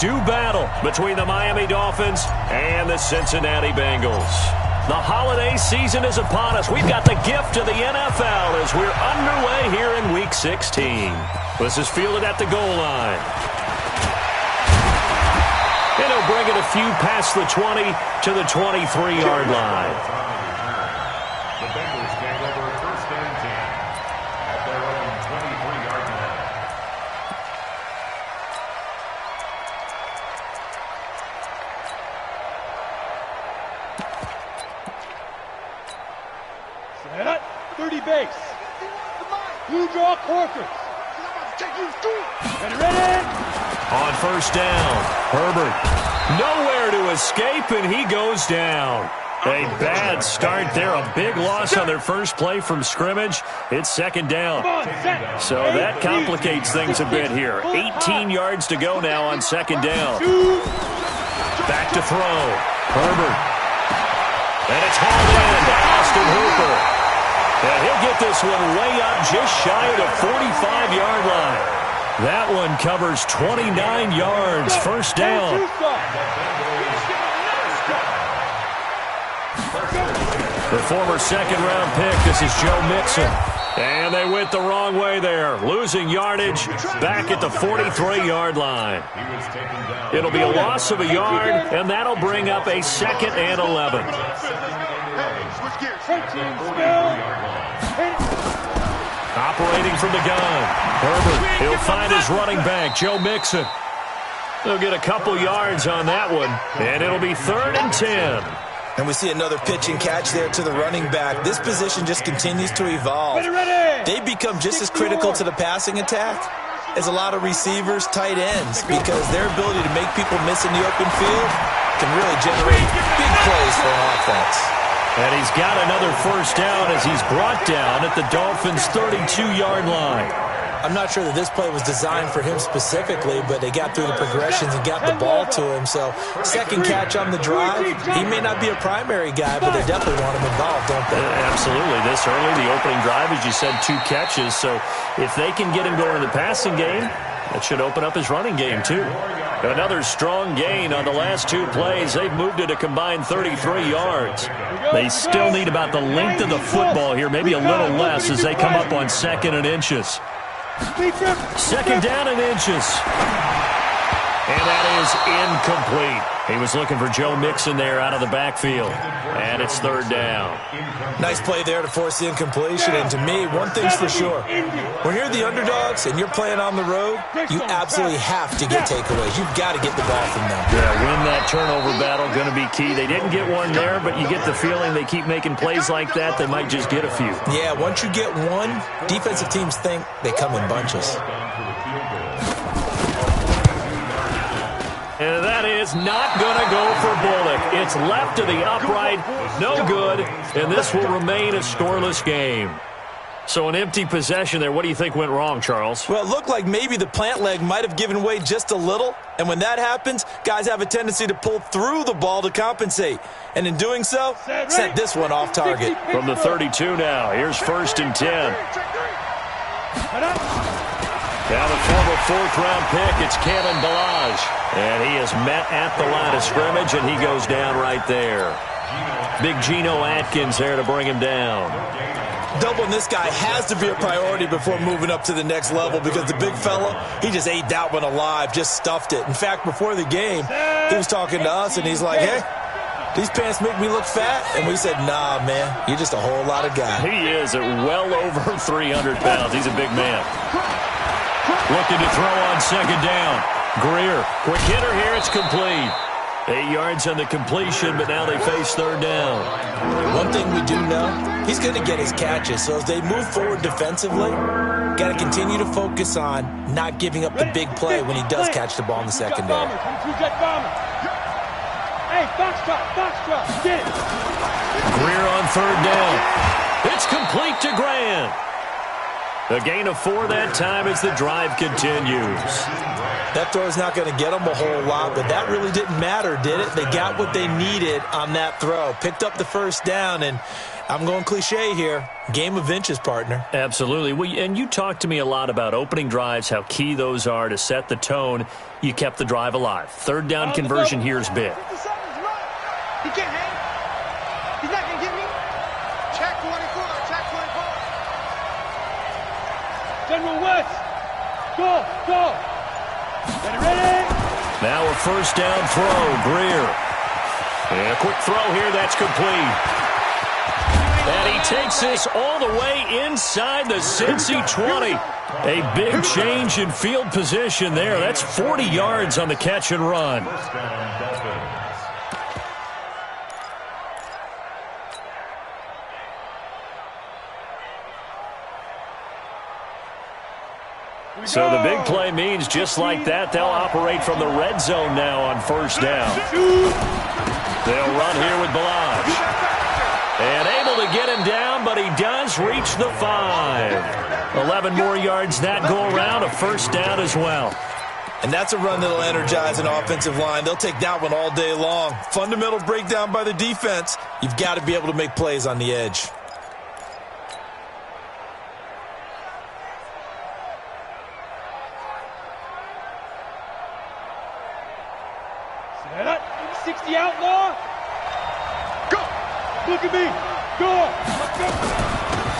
Do battle between the Miami Dolphins and the Cincinnati Bengals. The holiday season is upon us. We've got the gift of the NFL as we're underway here in Week 16. This is fielded at the goal line. And he'll bring it a few past the 20 to the 23-yard line. The Bengals take over first and 10 at their own 23-yard line. Set up, 30 base. Blue draw Corkers. Ready. On first down, Herbert. Nowhere to escape, and he goes down. A bad start there. A big loss on their first play from scrimmage. It's second down. So that complicates things a bit here. 18 yards to go now on second down. Back to throw. Herbert. And it's hauled in to Austin Hooper. And he'll get this one way up just shy of the 45-yard line. That one covers 29 yards. First down. The former second-round pick, this is Joe Mixon. And they went the wrong way there, losing yardage back at the 43-yard line. It'll be a loss of a yard, and that'll bring up a second and 11. Operating from the gun, Herbert. He'll find his running back, Joe Mixon. They'll get a couple yards on that one, and it'll be 3rd and 10. And we see another pitch and catch there to the running back. This position just continues to evolve. They become just as critical to the passing attack as a lot of receivers, tight ends, because their ability to make people miss in the open field can really generate big plays for an offense. And he's got another first down as he's brought down at the Dolphins' 32-yard line. I'm not sure that this play was designed for him specifically, but they got through the progressions and got the ball to him. So second catch on the drive. He may not be a primary guy, but they definitely want him involved, don't they? Absolutely. This early, the opening drive, as you said, 2 catches. So if they can get him going in the passing game, that should open up his running game too. Another strong gain on the last 2 plays. They've moved it a combined 33 yards. They still need about the length of the football here, maybe a little less as they come up on 2nd and inches. Second down and inches. And that is incomplete. He was looking for Joe Mixon there out of the backfield. And it's 3rd down. Nice play there to force the incompletion. And to me, one thing's for sure. When you're the underdogs and you're playing on the road, you absolutely have to get takeaways. You've got to get the ball from them. Yeah, win that turnover battle, going to be key. They didn't get one there, but you get the feeling they keep making plays like that, they might just get a few. Yeah, once you get one, defensive teams think they come in bunches. And that is not going to go for Bullock. It's left to the upright, no good, and this will remain a scoreless game. So an empty possession there. What do you think went wrong, Charles? Well, it looked like maybe the plant leg might have given way just a little, and when that happens, guys have a tendency to pull through the ball to compensate. And in doing so, sent this one off target. From the 32 now, here's 1st and 10. Now the former 4th-round pick, it's Kalen Ballage. And he is met at the line of scrimmage, and he goes down right there. Big Geno Atkins there to bring him down. Doubling this guy has to be a priority before moving up to the next level because the big fella, he just ate that one alive, just stuffed it. In fact, before the game, he was talking to us, and he's like, hey, these pants make me look fat? And we said, nah, man, you're just a whole lot of guy. He is at well over 300 pounds. He's a big man. Looking to throw on second down. Greer, quick hitter here, it's complete. 8 yards on the completion, but now they face 3rd down. One thing we do know, he's going to get his catches. So as they move forward defensively, got to continue to focus on not giving up the big play when he does catch the ball in the secondary. Greer on 3rd down. It's complete to Grant. A gain of 4 that time as the drive continues. That throw is not going to get them a whole lot, but that really didn't matter, did it? They got what they needed on that throw. Picked up the first down, and I'm going cliche here. Game of inches, partner. Absolutely. Well, and you talked to me a lot about opening drives, how key those are to set the tone. You kept the drive alive. Third down conversion here is big. He can't hang. He's not going to get me. Check 24. Check 24. General West. Go. Ready? Now a first down throw, Greer. And a quick throw here, that's complete. And he takes this all the way inside the Cincy 20. A big change in field position there. That's 40 yards on the catch and run. So the big play means just like that, they'll operate from the red zone now on first down. They'll run here with Ballage. And able to get him down, but he does reach the 5. 11 more yards that go around, a first down as well. And that's a run that'll energize an offensive line. They'll take that one all day long. Fundamental breakdown by the defense. You've got to be able to make plays on the edge. Set up. 60 outlaw. Go. Look at me. Go.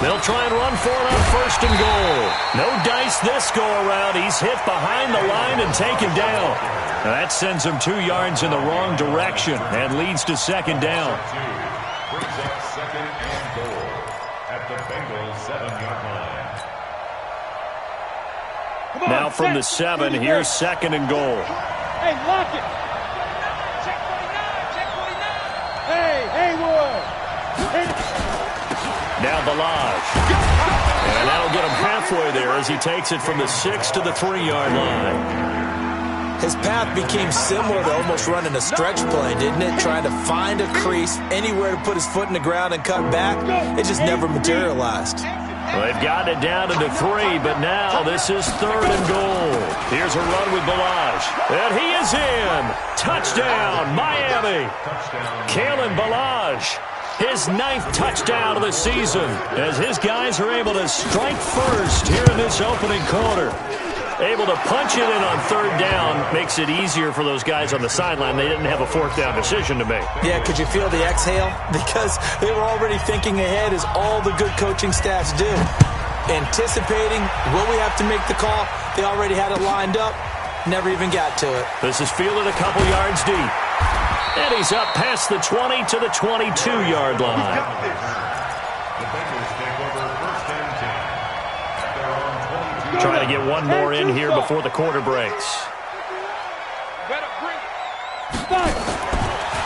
They'll try and run for it on first and goal. No dice this go around. He's hit behind the line and taken down. Now that sends him 2 yards in the wrong direction and leads to second down. Brings up second and goal at the Bengals 7-yard line. Now from the 7, here's second and goal. Hey, lock it. Check 49. Hey, Haywood. Now Ballage. And that'll get him halfway there as he takes it from the 6 to the 3-yard line. His path became similar to almost running a stretch play, didn't it? Trying to find a crease, anywhere to put his foot in the ground and cut back. It just never materialized. Well, they've gotten it down to the 3, but now this is third and goal. Here's a run with Ballage. And he is in. Touchdown, Miami. Kalen Ballage. His 9th touchdown of the season as his guys are able to strike first here in this opening quarter. Able to punch it in on third down makes it easier for those guys on the sideline. They didn't have a fourth down decision to make. Yeah, could you feel the exhale? Because they were already thinking ahead as all the good coaching staffs do. Anticipating, will we have to make the call? They already had it lined up. Never even got to it. This is fielded a couple yards deep. And he's up past the 20 to the 22-yard line. The Bengals take over first and 10. They're on 22. Trying to get one more in here before the quarter breaks.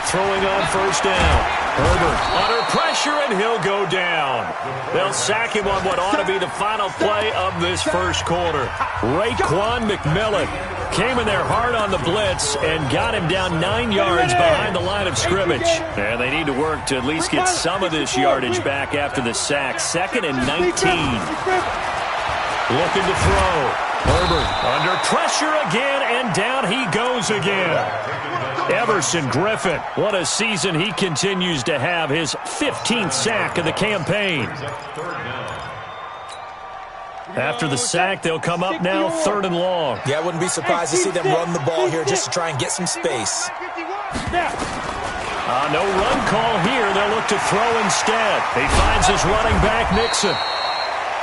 Throwing on first down. Herbert under pressure, and he'll go down. They'll sack him on what ought to be the final play of this first quarter. Raekwon McMillan came in there hard on the blitz and got him down 9 yards behind the line of scrimmage. And they need to work to at least get some of this yardage back after the sack. 2nd and 19. Looking to throw. Herbert under pressure again, and down he goes again. Everson Griffin, what a season he continues to have. His 15th sack of the campaign. After the sack, they'll come up now 3rd and long. Yeah, I wouldn't be surprised to see them run the ball here just to try and get some space. No run call here. They'll look to throw instead. He finds his running back, Nixon.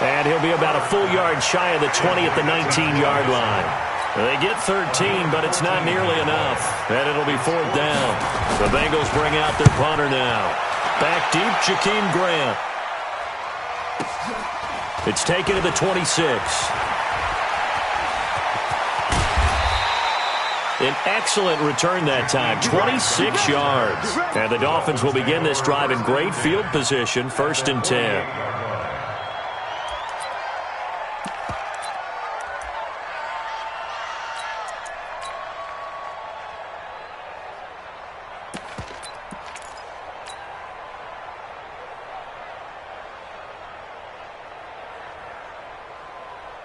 And he'll be about a full yard shy of the 20 at the 19-yard line. They get 13, but it's not nearly enough. And it'll be 4th down. The Bengals bring out their punter now. Back deep, Jakeem Grant. It's taken to the 26. An excellent return that time, 26 yards. And the Dolphins will begin this drive in great field position, 1st and 10.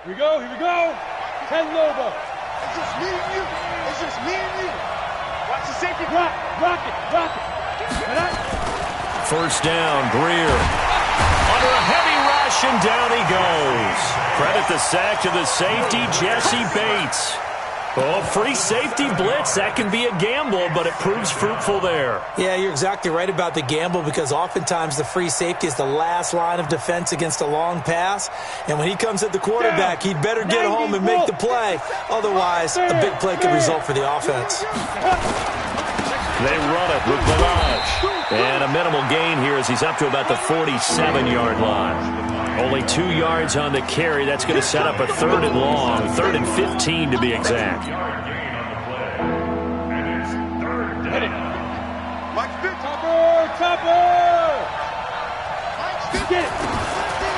Here we go, here we go. 10 Lobo. It's just me and you. It's just me and you. Watch the safety. Rock it. First down, Greer. Under a heavy rush, and down he goes. Credit the sack to the safety, Jesse Bates. Oh, free safety blitz, that can be a gamble, but it proves fruitful there. Yeah, you're exactly right about the gamble because oftentimes the free safety is the last line of defense against a long pass. And when he comes at the quarterback, he'd better get home and make the play. Otherwise, a big play could result for the offense. They run it with Balaj. And a minimal gain here as he's up to about the 47-yard line. Only 2 yards on the carry. That's going to set up a 3rd and long, 3rd and 15 to be exact.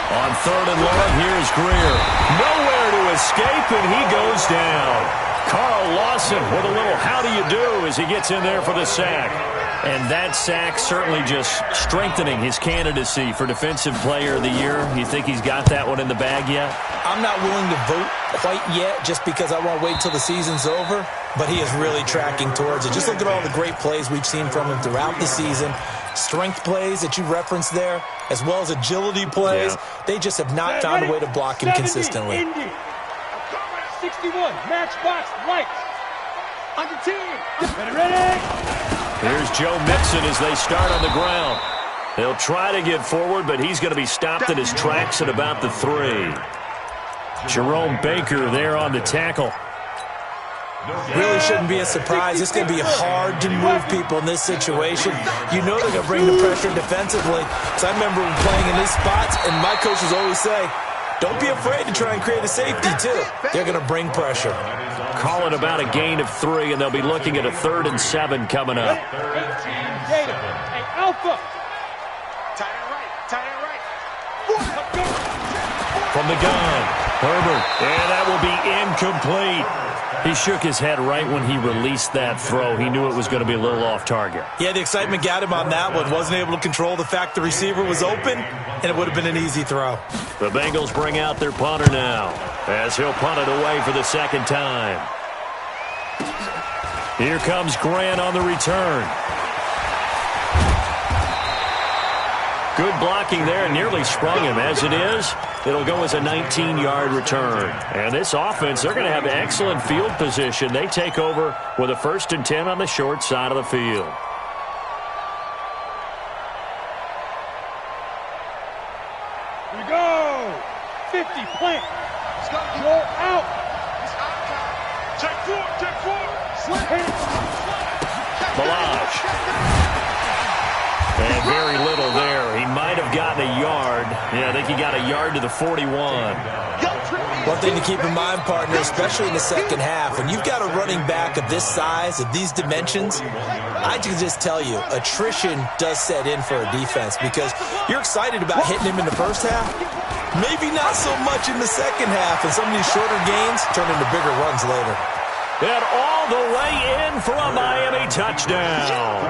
On 3rd and long, here's Greer. Nowhere to escape, and he goes down. Carl Lawson with a little how do you do as he gets in there for the sack. And that sack certainly just strengthening his candidacy for Defensive Player of the Year. You think he's got that one in the bag yet? I'm not willing to vote quite yet just because I want to wait until the season's over, but he is really tracking towards it. Just look at all the great plays we've seen from him throughout the season. Strength plays that you referenced there, as well as agility plays. Yeah. They just have not found a way to block him consistently. 61, matchbox, right. On the team. Ready. Here's Joe Mixon as they start on the ground. They'll try to get forward, but he's going to be stopped in his tracks at about the 3. Jerome Baker there on the tackle. Really shouldn't be a surprise. It's going to be hard to move people in this situation. You know they're going to bring the pressure defensively. So I remember playing in these spots, and my coaches always say, don't be afraid to try and create a safety, too. They're going to bring pressure. Call it about a gain of 3, and they'll be looking at a 3rd and 7 coming up. Hey, Alpha. Tight end right. From the gun, Herbert, and that will be incomplete. He shook his head right when he released that throw. He knew it was going to be a little off target. Yeah, the excitement got him on that one. Wasn't able to control the fact the receiver was open, and it would have been an easy throw. The Bengals bring out their punter now as he'll punt it away for the 2nd time. Here comes Grant on the return. Good blocking there, nearly sprung him. As it is, it'll go as a 19-yard return. And this offense, they're going to have excellent field position. They take over with a 1st and 10 on the short side of the field. Here we go. 50, plant. Joel out. Check 4. Balaj. And very little there. He might have gotten a yard. Yeah, I think he got a yard to the 41. One thing to keep in mind, partner, especially in the second half, when you've got a running back of this size, of these dimensions, I can just tell you, attrition does set in for a defense because you're excited about hitting him in the first half. Maybe not so much in the second half, and some of these shorter gains turn into bigger runs later. And all the way in for a Miami touchdown.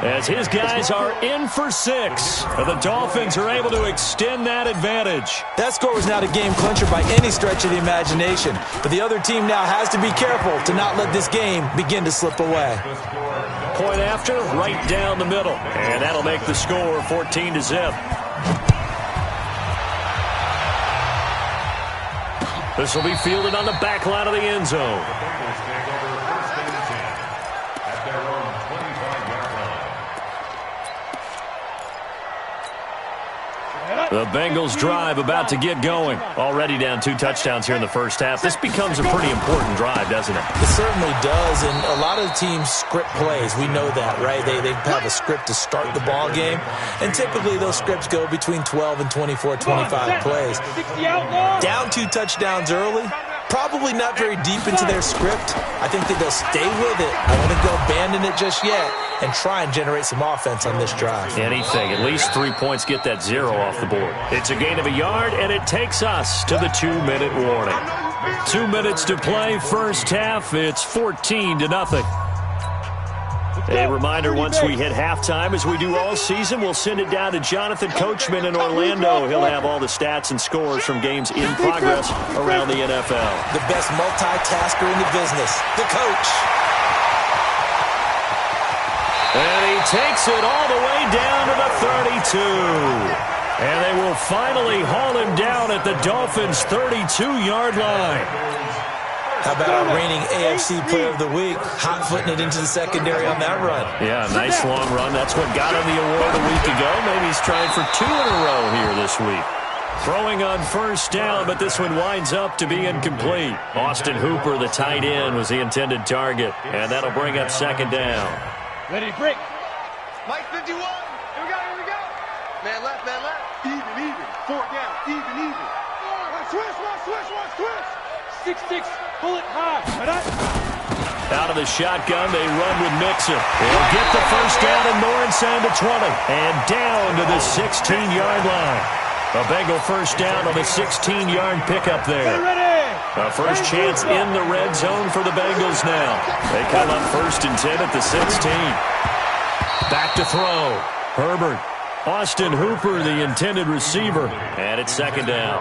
As his guys are in for 6. The Dolphins are able to extend that advantage. That score was not a game clincher by any stretch of the imagination. But the other team now has to be careful to not let this game begin to slip away. Point after, right down the middle. And that'll make the score 14-0. This will be fielded on the back line of the end zone. The Bengals drive about to get going. Already down 2 touchdowns here in the first half. This becomes a pretty important drive, doesn't it? It certainly does, and a lot of teams script plays. We know that, right? They have a script to start the ball game, and typically those scripts go between 12 and 24, 25 plays. Down 2 touchdowns early, probably not very deep into their script. I think that they'll stay with it. I don't think they'll abandon it just yet and try and generate some offense on this drive. Anything. At least 3 points get that 0 off the board. It's a gain of a yard, and it takes us to the 2-minute warning. 2 minutes to play first half. It's 14-0. A reminder, once we hit halftime, as we do all season, we'll send it down to Jonathan Coachman in Orlando. He'll have all the stats and scores from games in progress around the NFL. The best multitasker in the business, the coach. And he takes it all the way down to the 32. And they will finally haul him down at the Dolphins' 32-yard line. How about our reigning AFC Player of the Week, hot-footing it into the secondary on that run? Yeah, nice long run. That's what got him the award a week ago. Maybe he's trying for 2 in a row here this week. Throwing on first down, but this one winds up to be incomplete. Austin Hooper, the tight end, was the intended target, and that'll bring up second down. Ready, break. Mike 51. Here we go, here we go. Man left, man left. Even. 4 down, even. Switch. 6-6, bullet high. Out of the shotgun, they run with Mixon. They'll get the first down and more inside the 20. And down to the 16-yard line. A Bengal first down on the 16-yard pickup there. A first chance in the red zone for the Bengals now. They come up 1st and 10 at the 16. Back to throw. Herbert. Austin Hooper, the intended receiver. And it's second down.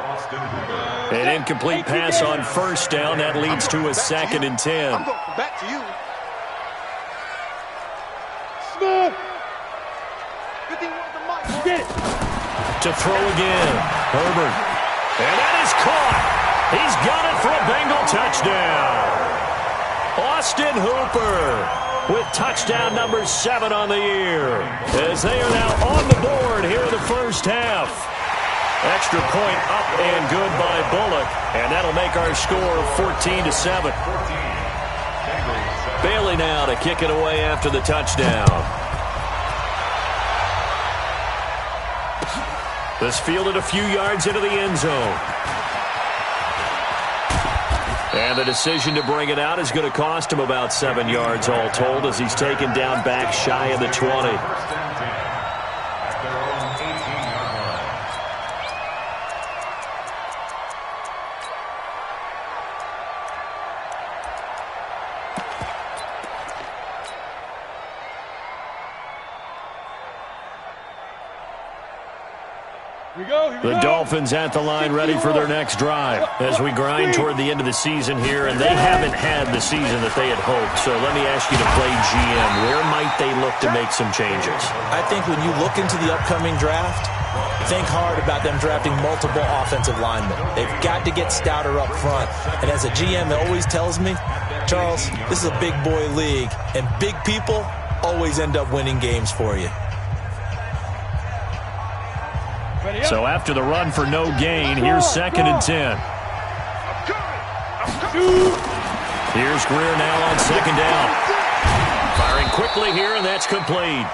An incomplete pass on first down. That leads to a 2nd and 10. I'm going back to you. Smooth. Good thing with the mic. Get it. To throw again. Herbert. And that is caught. He's got it for a Bengal touchdown. Austin Hooper with touchdown number 7 on the year, as they are now on the board here in the first half. Extra point up and good by Bullock, and that'll make our score 14-7. Bailey now to kick it away after the touchdown. This fielded a few yards into the end zone. And the decision to bring it out is going to cost him about 7 yards all told, as he's taken down back shy of the 20. The Dolphins at the line ready for their next drive as we grind toward the end of the season here, and they haven't had the season that they had hoped. So let me ask you to play GM. Where might they look to make some changes? I think when you look into the upcoming draft, think hard about them drafting multiple offensive linemen. They've got to get stouter up front. And as a GM, it always tells me, Charles, this is a big boy league, and big people always end up winning games for you. So after the run for no gain, here's 2nd and 10. Here's Greer now on 2nd down. Firing quickly here, and that's complete.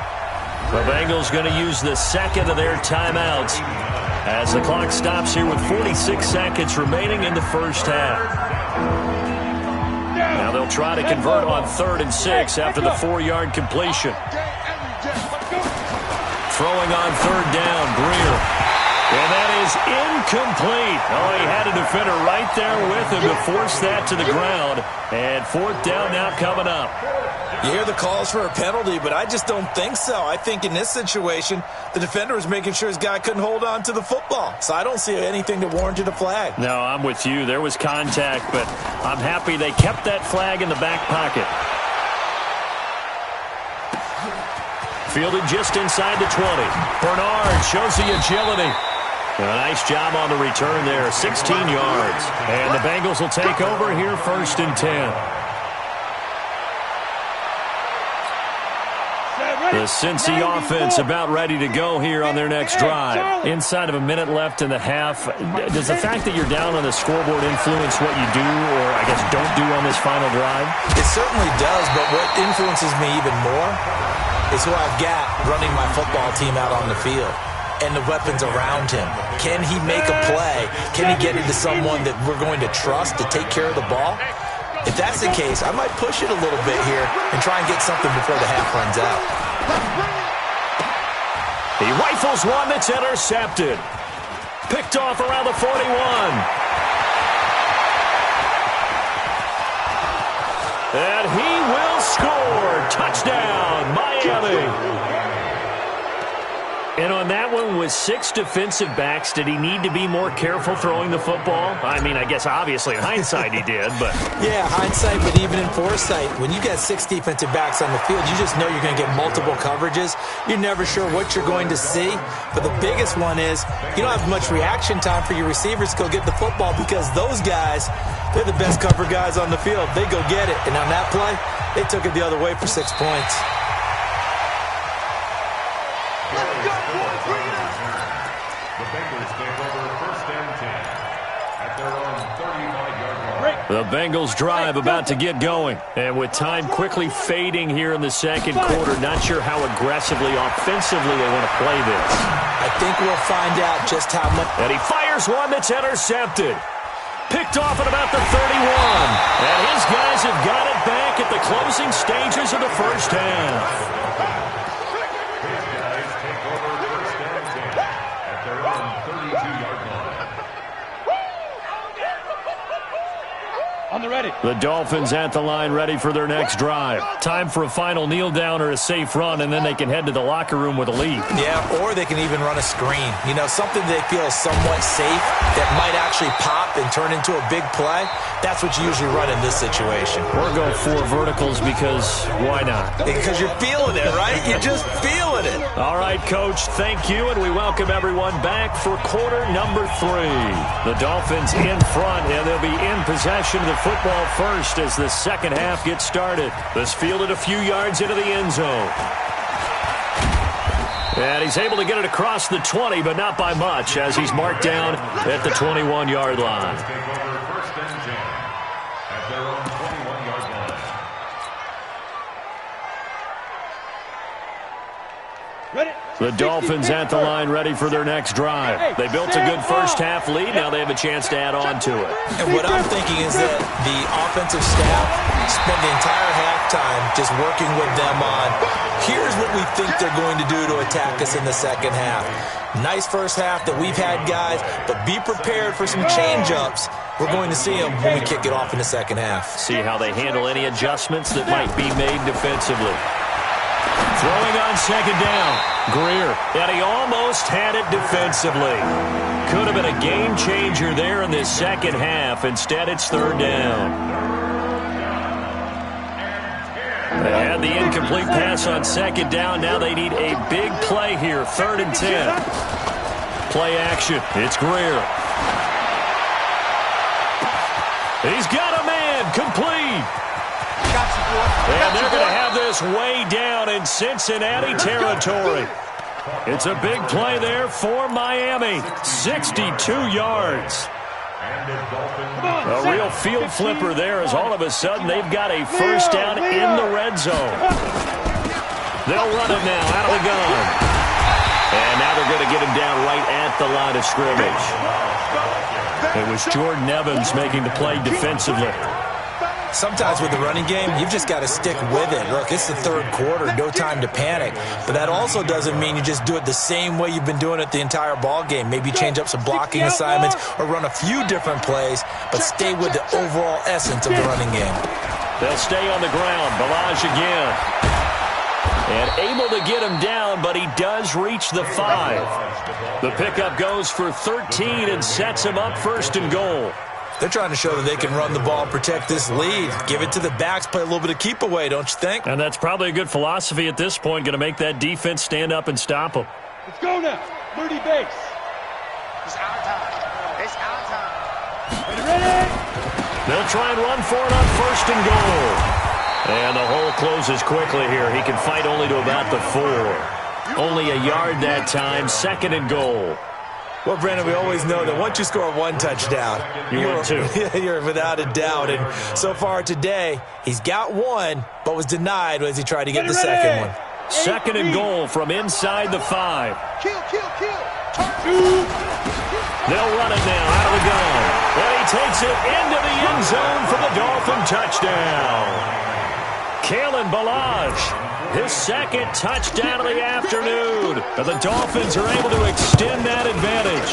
The Bengals going to use the 2nd of their timeouts as the clock stops here with 46 seconds remaining in the first half. Now they'll try to convert on 3rd and 6 after the 4-yard completion. Throwing on 3rd down, Greer. And that is incomplete. Oh, he had a defender right there with him to force that to the ground. And 4th down now coming up. You hear the calls for a penalty, but I just don't think so. I think in this situation, the defender was making sure his guy couldn't hold on to the football. So I don't see anything that warranted a flag. No, I'm with you. There was contact, but I'm happy they kept that flag in the back pocket. Fielded just inside the 20. Bernard shows the agility. A nice job on the return there, 16 yards. And the Bengals will take over here 1st and 10. The Cincy offense about ready to go here on their next drive. Inside of a minute left in the half, does the fact that you're down on the scoreboard influence what you do, or I guess don't do on this final drive? It certainly does, but what influences me even more is who I've got running my football team out on the field and the weapons around him. Can he make a play? Can he get into someone that we're going to trust to take care of the ball? If that's the case, I might push it a little bit here and try and get something before the half runs out. He rifles one that's intercepted. Picked off around the 41. And he will score. Touchdown. with 6 defensive backs, did he need to be more careful throwing the football? I mean, I guess obviously in hindsight he did, but... Yeah, hindsight, but even in foresight, when you got 6 defensive backs on the field, you just know you're going to get multiple coverages. You're never sure what you're going to see. But the biggest one is you don't have much reaction time for your receivers to go get the football because those guys, they're the best cover guys on the field. They go get it. And on that play, they took it the other way for 6 points. The Bengals take over 1st and 10 at their own 35-yard line. The Bengals drive about to get going. And with time quickly fading here in the second quarter, not sure how aggressively, offensively they want to play this. I think we'll find out just how much. And he fires one that's intercepted. Picked off at about the 31. And his guys have got it back at the closing stages of the first half. His guys take over 1st and 10 at their own 32-yard line. On the ready. The Dolphins at the line ready for their next drive. Time for a final kneel down or a safe run, and then they can head to the locker room with a lead. Yeah, or they can even run a screen. You know, something they feel is somewhat safe that might actually pop and turn into a big play. That's what you usually run in this situation. Or go 4 verticals because why not? Because you're feeling it, right? You're just feeling it. All right, Coach, thank you, and we welcome everyone back for quarter number 3. The Dolphins in front, and they'll be in possession of the football first as the second half gets started. This fielded a few yards into the end zone. And he's able to get it across the 20, but not by much, as he's marked down at the 21-yard line. Take over 1st and 10 at their own 21-yard line. Ready. The Dolphins at the line ready for their next drive. They built a good first half lead. Now they have a chance to add on to it. And what I'm thinking is that the offensive staff spent the entire halftime just working with them on, here's what we think they're going to do to attack us in the second half. Nice first half that we've had, guys, but be prepared for some change-ups. We're going to see them when we kick it off in the second half. See how they handle any adjustments that might be made defensively. Throwing on second down. Greer. And he almost had it defensively. Could have been a game changer there in this second half. Instead, it's 3rd down. They had the incomplete pass on second down. Now they need a big play here. 3rd and 10. Play action. It's Greer. He's got a man. Complete. And they're going to have this way down in Cincinnati territory. It's a big play there for Miami. 62 yards. A real field flipper there as all of a sudden they've got a first down in the red zone. They'll run it now out of the gun. And now they're going to get him down right at the line of scrimmage. It was Jordan Evans making the play defensively. Sometimes with the running game, you've just got to stick with it. Look, it's the 3rd quarter, no time to panic. But that also doesn't mean you just do it the same way you've been doing it the entire ball game. Maybe change up some blocking assignments or run a few different plays, but stay with the overall essence of the running game. They'll stay on the ground. Ballage again. And able to get him down, but he does reach the 5. The pickup goes for 13 and sets him up 1st and goal. They're trying to show that they can run the ball, protect this lead. Give it to the backs, play a little bit of keep away, don't you think? And that's probably a good philosophy at this point, going to make that defense stand up and stop them. Let's go now. 30 base. It's our time. It's our time. Ready? They'll try and run for it on 1st and goal. And the hole closes quickly here. He can fight only to about the 4. Only a yard that time, 2nd and goal. Well, Brandon, we always know that once you score 1 touchdown, you're 2. You're without a doubt. And so far today, he's got 1, but was denied as he tried to get the second one. 2nd and goal from inside the 5. Kill. They'll run it now out of the gun. And he takes it into the end zone for the Dolphin touchdown. Kalen Ballage, his 2nd touchdown of the afternoon. And the Dolphins are able to extend that advantage.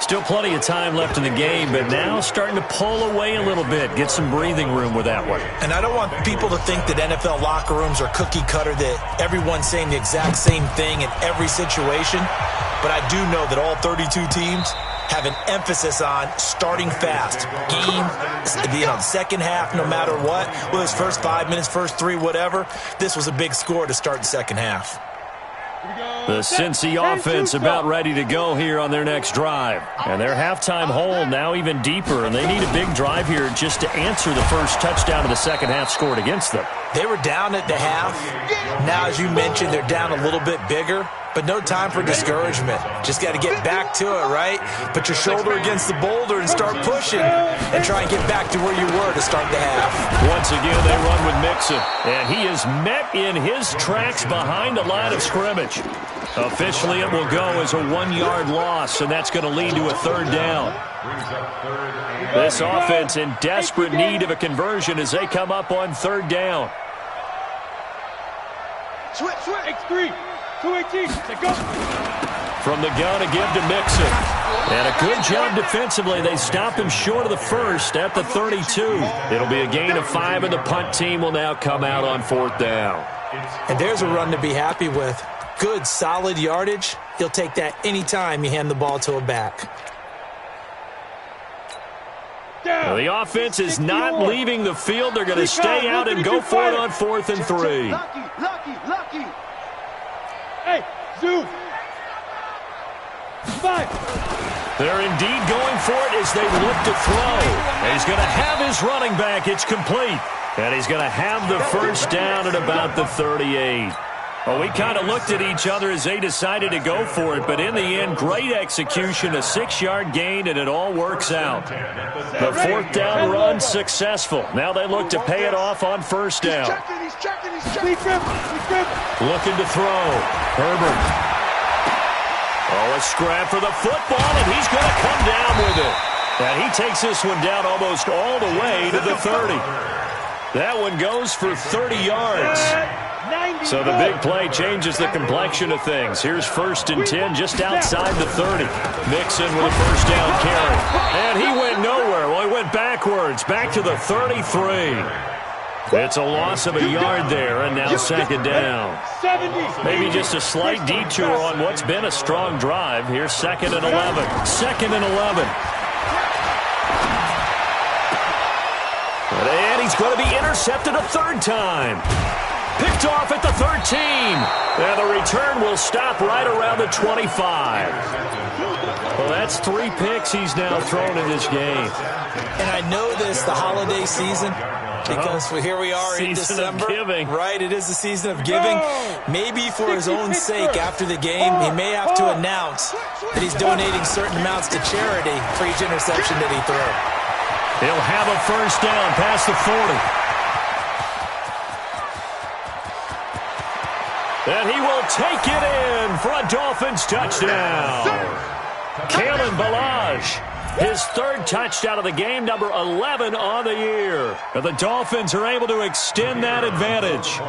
Still plenty of time left in the game, but now starting to pull away a little bit. Get some breathing room with that one. And I don't want people to think that NFL locker rooms are cookie cutter, that everyone's saying the exact same thing in every situation. but I do know that all 32 teams have an emphasis on starting fast. Game, the second half, no matter what, whether it's first 5 minutes, first 3, whatever, this was a big score to start the second half. The Cincy offense about ready to go here on their next drive. And their halftime hole now even deeper, and they need a big drive here just to answer the first touchdown of the second half scored against them. They were down at the half. Now, as you mentioned, they're down a little bit bigger, but no time for discouragement. Just got to get back to it, right? Put your shoulder against the boulder and start pushing and try and get back to where you were to start the half. Once again, they run with Mixon, and he is met in his tracks behind the line of scrimmage. Officially, it will go as a 1-yard loss, and that's going to lead to a third down. This offense in desperate need of a conversion as they come up on third down. Switch, X3, 218, go. From the gun, a give to Mixon. And a good job defensively. They stop him short of the first at the 32. It'll be a gain of 5, and the punt team will now come out on fourth down. And there's a run to be happy with. Good, solid yardage. He'll take that anytime you hand the ball to a back. Now, the offense is not leaving the field. They're going to stay out and go for it on 4th and 3. Lucky. Hey, Zoo. 5. They're indeed going for it as they look to throw. And he's going to have his running back. It's complete. And he's going to have the first down at about the 38. Well, we kind of looked at each other as they decided to go for it, but in the end, great execution, a 6-yard gain, and it all works out. The fourth down run successful. Now they look to pay it off on first down. He's tripping. Looking to throw. Herbert. Oh, a scrap for the football, and he's going to come down with it. And he takes this one down almost all the way to the 30. That one goes for 30 yards. So the big play changes the complexion of things. Here's 1st and 10 just outside the 30. Mixon with a first down carry. And he went nowhere. Well, he went backwards, back to the 33. It's a loss of a yard there, and now second down. Maybe just a slight detour on what's been a strong drive. Here's 2nd and 11. 2nd and 11. And he's going to be intercepted a third time. Picked off at the 13. And the return will stop right around the 25. Well, that's 3 picks he's now thrown in this game. And I know this, the holiday season, because here we are in December. Right, it is the season of giving. Maybe for his own sake after the game, he may have to announce that he's donating certain amounts to charity for each interception that he threw. He'll have a first down past the 40. And he will take it in for a Dolphins touchdown. Kalen Ballage, his 3rd touchdown of the game, number 11 on the year. And the Dolphins are able to extend that advantage.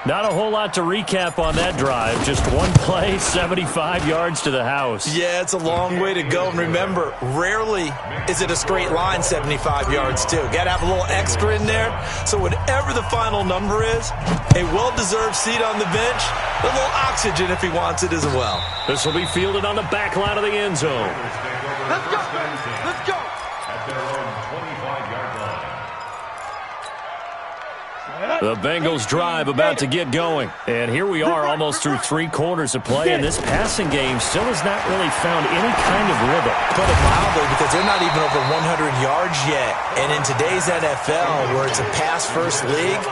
Not a whole lot to recap on that drive. Just one play, 75 yards to the house. Yeah, it's a long way to go. And remember, rarely is it a straight line 75 yards, too. Got to have a little extra in there. So whatever the final number is, a well-deserved seat on the bench, a little oxygen if he wants it as well. This will be fielded on the back line of the end zone. Let's go. At their own 25-yard line. The Bengals drive about to get going. And here we are almost through 3 quarters of play, and this passing game still has not really found any kind of rhythm. Put it mildly, because they're not even over 100 yards yet. And in today's NFL, where it's a pass-first league,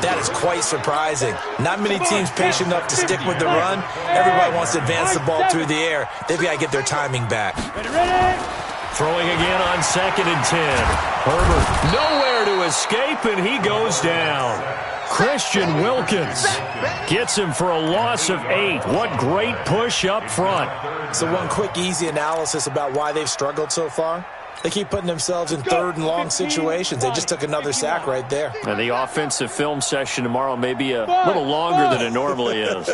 that is quite surprising. Not many teams patient enough to stick with the run. Everybody wants to advance the ball through the air. They've got to get their timing back. Throwing again on 2nd and 10. Herbert nowhere to escape, and he goes down. Christian Wilkins gets him for a loss of 8. What great push up front. So one quick, easy analysis about why they've struggled so far. They keep putting themselves in 3rd and long situations. They just took another sack right there. And the offensive film session tomorrow may be a little longer than it normally is.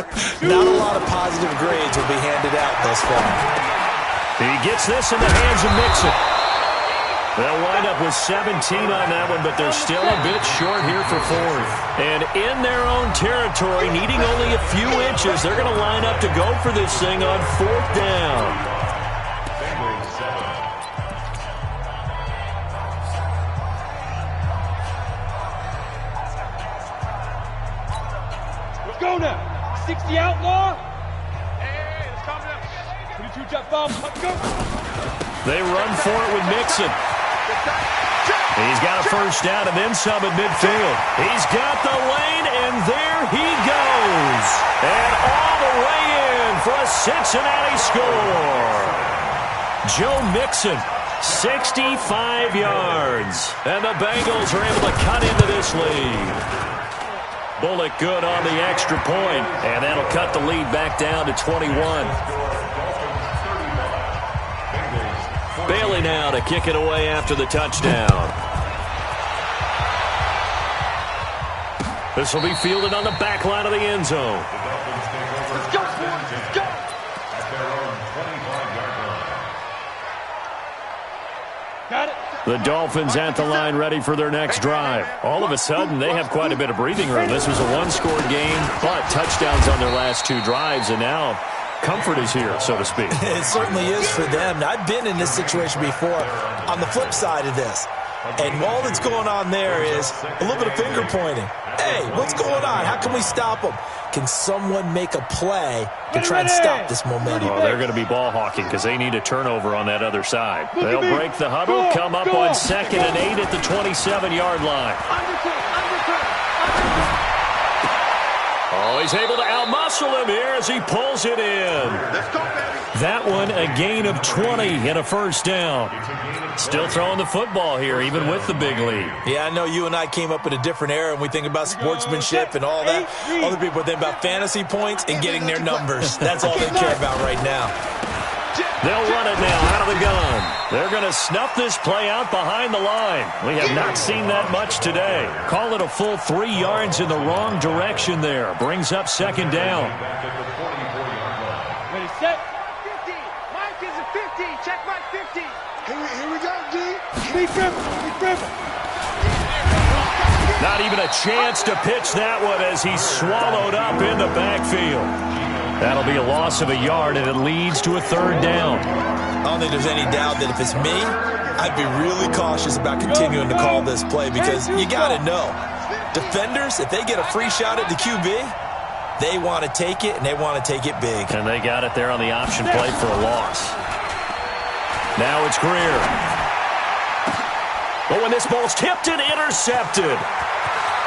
Not a lot of positive grades will be handed out thus far. He gets this in the hands of Mixon. They'll wind up with 17 on that one, but they're still a bit short here for fourth. And in their own territory, needing only a few inches, they're going to line up to go for this thing on fourth down. Let's go now. 60 outlaw. Hey, let's calm down. 22 jet bomb. Let's go. They run for it with Mixon. He's got a first down and then some at midfield. He's got the lane, and there he goes. And all the way in for a Cincinnati score. Joe Mixon, 65 yards. And the Bengals are able to cut into this lead. Bullock good on the extra point, and that'll cut the lead back down to 21. Bailey now to kick it away after the touchdown. This will be fielded on the back line of the end zone. Let's go, boys. Let's go. Got it. The Dolphins at the line ready for their next drive. All of a sudden, they have quite a bit of breathing room. This was a one-score game, but touchdowns on their last two drives, and now comfort is here, so to speak. It certainly is for them. Now, I've been in this situation before on the flip side of this. And all that's going on there is a little bit of finger pointing. Hey, what's going on? How can we stop them? Can someone make a play to try and stop this momentum? Well, they're going to be ball hawking because they need a turnover on that other side. They'll break the huddle, come up on 2nd and 8 at the 27-yard line. Oh, he's able to outmuscle him here as he pulls it in. That one, a gain of 20 and a first down. Still throwing the football here, even with the big lead. Yeah, I know you and I came up in a different era, and we think about sportsmanship and all that. Other people think about fantasy points and getting their numbers. That's all they care about right now. They'll run it now out of the gun. They're going to snuff this play out behind the line. We have not seen that much today. Call it a full 3 yards in the wrong direction there. Brings up 2nd down. Ready, set. 50. Mike is a 50. Check Mike 50. Here we go, G. Be careful. Not even a chance to pitch that one as he's swallowed up in the backfield. That'll be a loss of a yard, and it leads to a 3rd down. I don't think there's any doubt that if it's me, I'd be really cautious about continuing to call this play because you got to know, defenders, if they get a free shot at the QB, they want to take it, and they want to take it big. And they got it there on the option play for a loss. Now it's Greer. But when this ball's tipped and intercepted,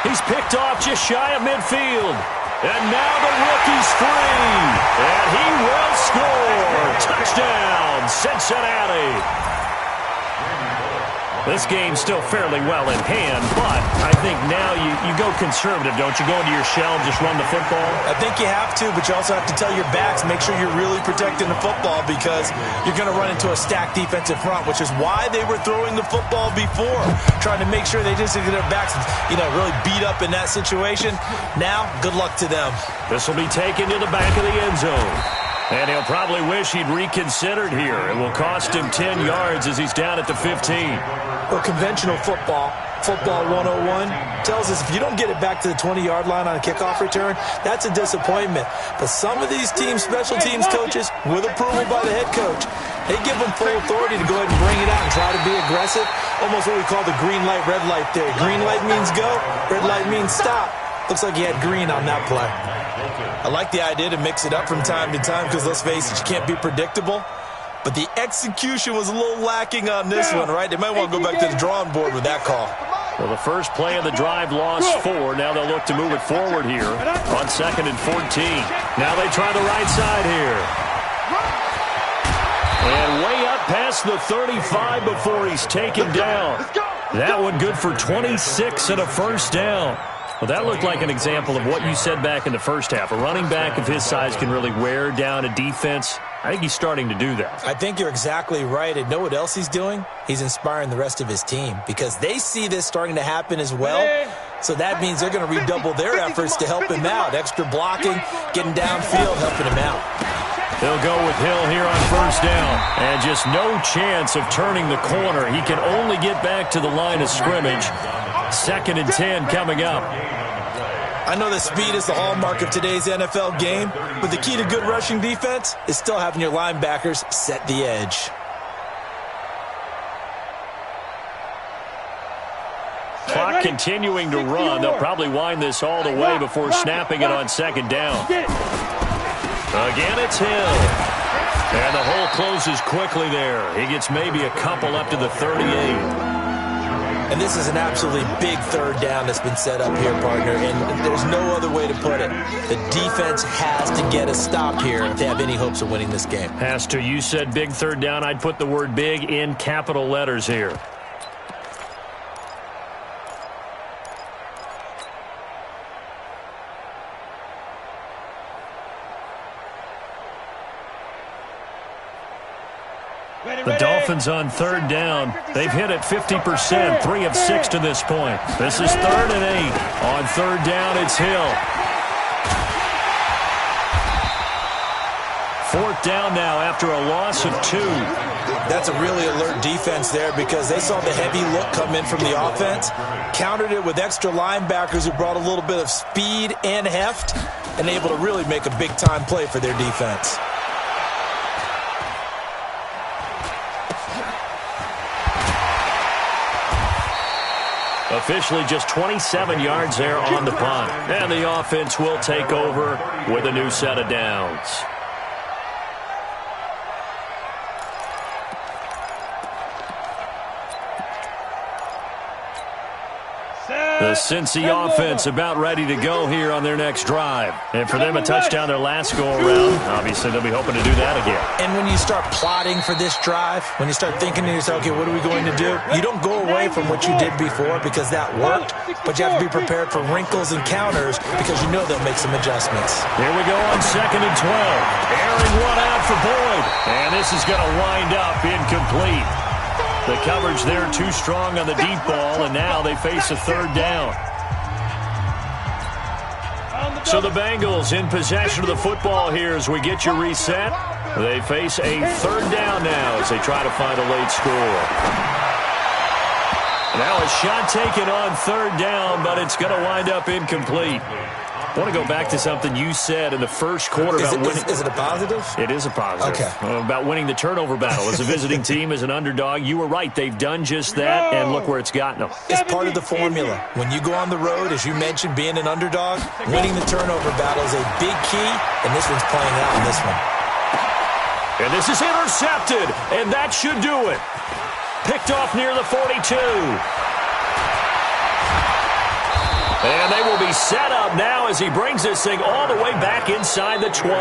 he's picked off just shy of midfield. And now the rookie's free. And he will score. Touchdown, Cincinnati. This game's still fairly well in hand, but I think now you go conservative, don't you? Go into your shell and just run the football? I think you have to, but you also have to tell your backs, make sure you're really protecting the football because you're going to run into a stacked defensive front, which is why they were throwing the football before, trying to make sure they just get their backs, really beat up in that situation. Now, good luck to them. This will be taken to the back of the end zone. And he'll probably wish he'd reconsidered here. It will cost him 10 yards as he's down at the 15. Well, conventional football 101, tells us if you don't get it back to the 20-yard line on a kickoff return, that's a disappointment. But some of these teams, special teams coaches, with approval by the head coach, they give them full authority to go ahead and bring it out and try to be aggressive. Almost what we call the green light, red light theory. Green light means go, red light means stop. Looks like he had green on that play. I like the idea to mix it up from time to time because, let's face it, you can't be predictable. But the execution was a little lacking on this one, right? They might want to go back to the drawing board with that call. Well, the first play of the drive lost 4. Now they'll look to move it forward here on 2nd and 14. Now they try the right side here. And way up past the 35 before he's taken down. That one good for 26 and a first down. Well, that looked like an example of what you said back in the first half. A running back of his size can really wear down a defense. I think he's starting to do that. I think you're exactly right. And know what else he's doing? He's inspiring the rest of his team because they see this starting to happen as well. So that means they're going to redouble their efforts to help him out. Extra blocking, getting downfield, helping him out. They'll go with Hill here on first down. And just no chance of turning the corner. He can only get back to the line of scrimmage. 2nd and 10 coming up. I know that speed is the hallmark of today's NFL game, but the key to good rushing defense is still having your linebackers set the edge. Clock continuing to run. They'll probably wind this all the way before snapping it on 2nd down. Again, it's Hill. And the hole closes quickly there. He gets maybe a couple up to the 38. And this is an absolutely big 3rd down that's been set up here, partner, and there's no other way to put it. The defense has to get a stop here if they have any hopes of winning this game. Has to. You said big 3rd down. I'd put the word big in capital letters here. The Dolphins on 3rd down. They've hit it 50%, 3 of 6 to this point. This is 3rd and 8. On 3rd down, it's Hill. 4th down now after a loss of 2. That's a really alert defense there because they saw the heavy look come in from the offense, countered it with extra linebackers who brought a little bit of speed and heft, and able to really make a big-time play for their defense. Officially just 27 yards there on the punt. And the offense will take over with a new set of downs. The Cincy offense about ready to go here on their next drive. And for them, a touchdown their last go-around. Obviously, they'll be hoping to do that again. And when you start plotting for this drive, when you start thinking to yourself, okay, what are we going to do? You don't go away from what you did before because that worked, but you have to be prepared for wrinkles and counters because you know they'll make some adjustments. Here we go on 2nd and 12. Airing one out for Boyd. And this is going to wind up incomplete. The coverage there too strong on the deep ball, and now they face a 3rd down. So the Bengals in possession of the football here as we get you reset. They face a 3rd down now as they try to find a late score. Now a shot taken on 3rd down, but it's going to wind up incomplete. I want to go back to something you said in the first quarter about winning. Is it a positive? It is a positive. Okay. About winning the turnover battle as a visiting team, as an underdog. You were right. They've done just that, and look where it's gotten them. It's part of the formula. When you go on the road, as you mentioned, being an underdog, winning the turnover battle is a big key, and this one's playing out in this one. And this is intercepted, and that should do it. Picked off near the 42. And they will be set up now as he brings this thing all the way back inside the 20.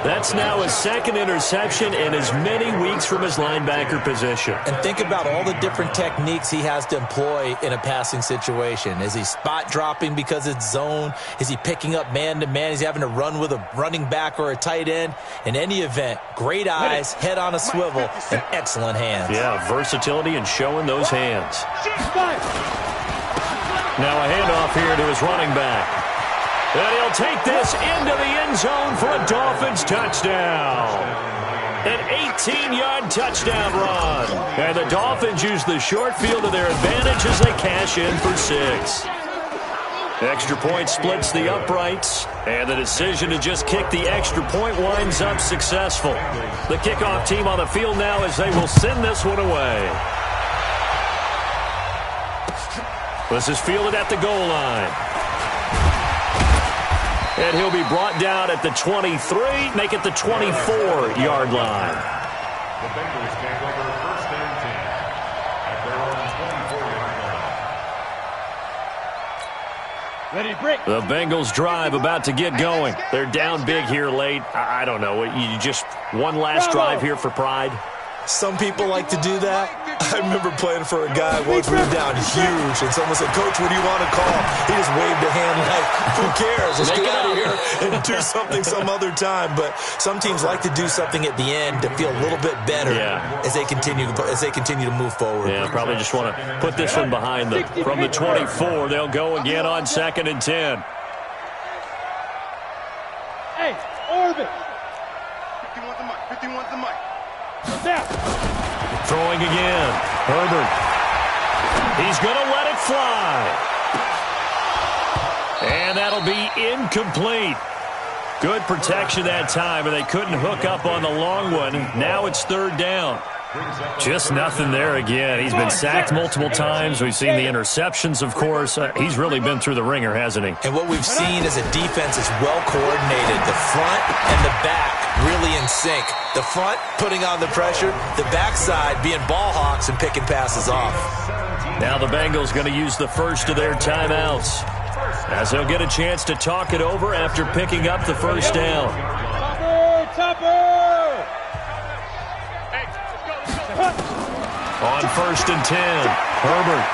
That's now his 2nd interception in as many weeks from his linebacker position. And think about all the different techniques he has to employ in a passing situation. Is he spot dropping because it's zone? Is he picking up man-to-man? Is he having to run with a running back or a tight end? In any event, great eyes, head on a swivel, and excellent hands. Yeah, versatility and showing those hands. Now a handoff here to his running back. And he'll take this into the end zone for a Dolphins touchdown. An 18-yard touchdown run. And the Dolphins use the short field to their advantage as they cash in for 6. Extra point splits the uprights. And the decision to just kick the extra point winds up successful. The kickoff team on the field now as they will send this one away. This is fielded at the goal line. And he'll be brought down at the 23, make it the 24-yard line. The Bengals take over 1st and 10 at their own 24-yard line. Ready, break. The Bengals drive about to get going. They're down big here late. I don't know. You just one last drive here for pride. Some people like to do that. I remember playing for a guy once we were down huge, and someone said, "Coach, what do you want to call?" He just waved a hand like, who cares? Let's get out of here and do something some other time. But some teams like to do something at the end to feel a little bit better as they continue to move forward. Yeah, probably just want to put this one behind them. From the 24, they'll go again on 2nd and 10. Hey, orbit. 50 wants the mic. Throwing again. Herbert. He's going to let it fly. And that'll be incomplete. Good protection that time, and they couldn't hook up on the long one. Now it's third down. Just nothing there again. He's been sacked multiple times. We've seen the interceptions, of course. He's really been through the ringer, hasn't he? And what we've seen is a defense is well coordinated. The front and the back really in sync. The front putting on the pressure, the backside being ball hawks and picking passes off. Now the Bengals going to use the first of their timeouts, as they'll get a chance to talk it over after picking up the first down. On 1st and 10, Herbert.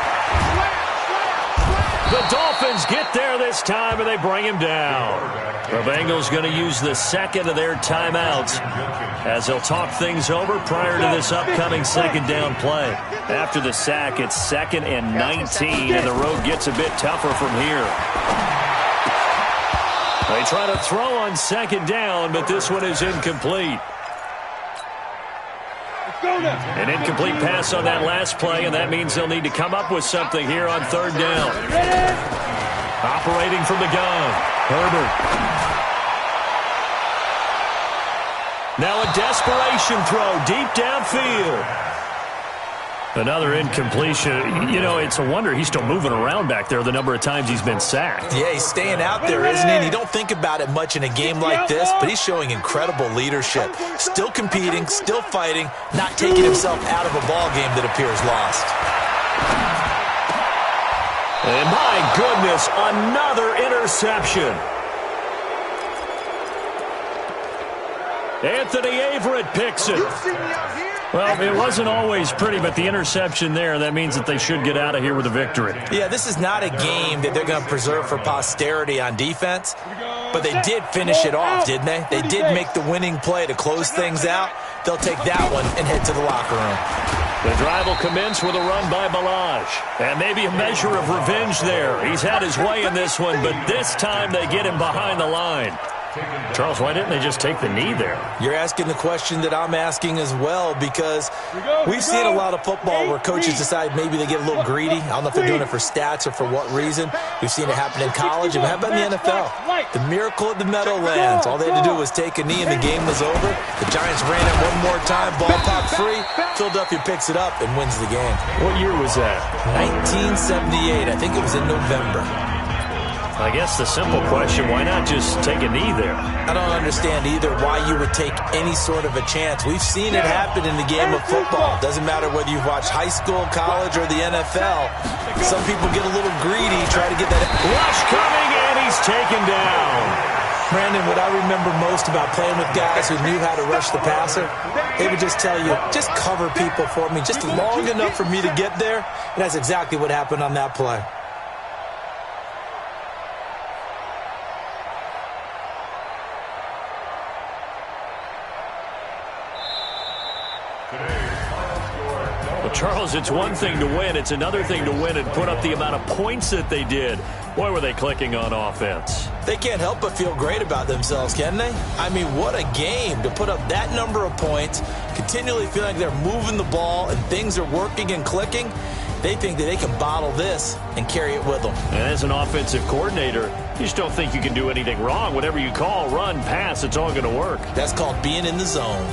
The Dolphins get there this time, and they bring him down. The Bengals going to use the second of their timeouts as they'll talk things over prior to this upcoming second down play. After the sack, it's 2nd and 19, and the road gets a bit tougher from here. They try to throw on second down, but this one is incomplete. An incomplete pass on that last play, and that means they'll need to come up with something here on third down. Operating from the gun, Herbert. Now a desperation throw deep downfield. Another incompletion. You know, it's a wonder he's still moving around back there the number of times he's been sacked. Yeah, he's staying out there, isn't he? And you don't think about it much in a game like this, but he's showing incredible leadership. Still competing, still fighting, not taking himself out of a ball game that appears lost. And my goodness, another interception. Anthony Averett picks it. Well, it wasn't always pretty, but the interception there, that means that they should get out of here with a victory. Yeah, this is not a game that they're going to preserve for posterity on defense, but they did finish it off, didn't they? They did make the winning play to close things out. They'll take that one and head to the locker room. The drive will commence with a run by Ballage. And maybe a measure of revenge there. He's had his way in this one, but this time they get him behind the line. Charles, why didn't they just take the knee there? You're asking the question that I'm asking as well, because we've seen a lot of football where coaches decide maybe they get a little greedy. I don't know if they're doing it for stats or for what reason. We've seen it happen in college, and how about in the NFL? The miracle at the Meadowlands. All they had to do was take a knee and the game was over. The Giants ran it one more time, ball popped free. Philadelphia picks it up and wins the game. What year was that? 1978. I think it was in November. I guess the simple question, why not just take a knee there? I don't understand either why you would take any sort of a chance. We've seen it happen in the game of football. Doesn't matter whether you've watched high school, college, or the NFL. Some people get a little greedy, try to get that. Rush coming, and he's taken down. Brandon, what I remember most about playing with guys who knew how to rush the passer, they would just tell you, just cover people for me, just long enough for me to get there. And that's exactly what happened on that play. Charles, it's one thing to win. It's another thing to win and put up the amount of points that they did. Boy, were they clicking on offense. They can't help but feel great about themselves, can they? I mean, what a game to put up that number of points, continually feel like they're moving the ball and things are working and clicking. They think that they can bottle this and carry it with them. And as an offensive coordinator, you just don't think you can do anything wrong. Whatever you call, run, pass, it's all going to work. That's called being in the zone.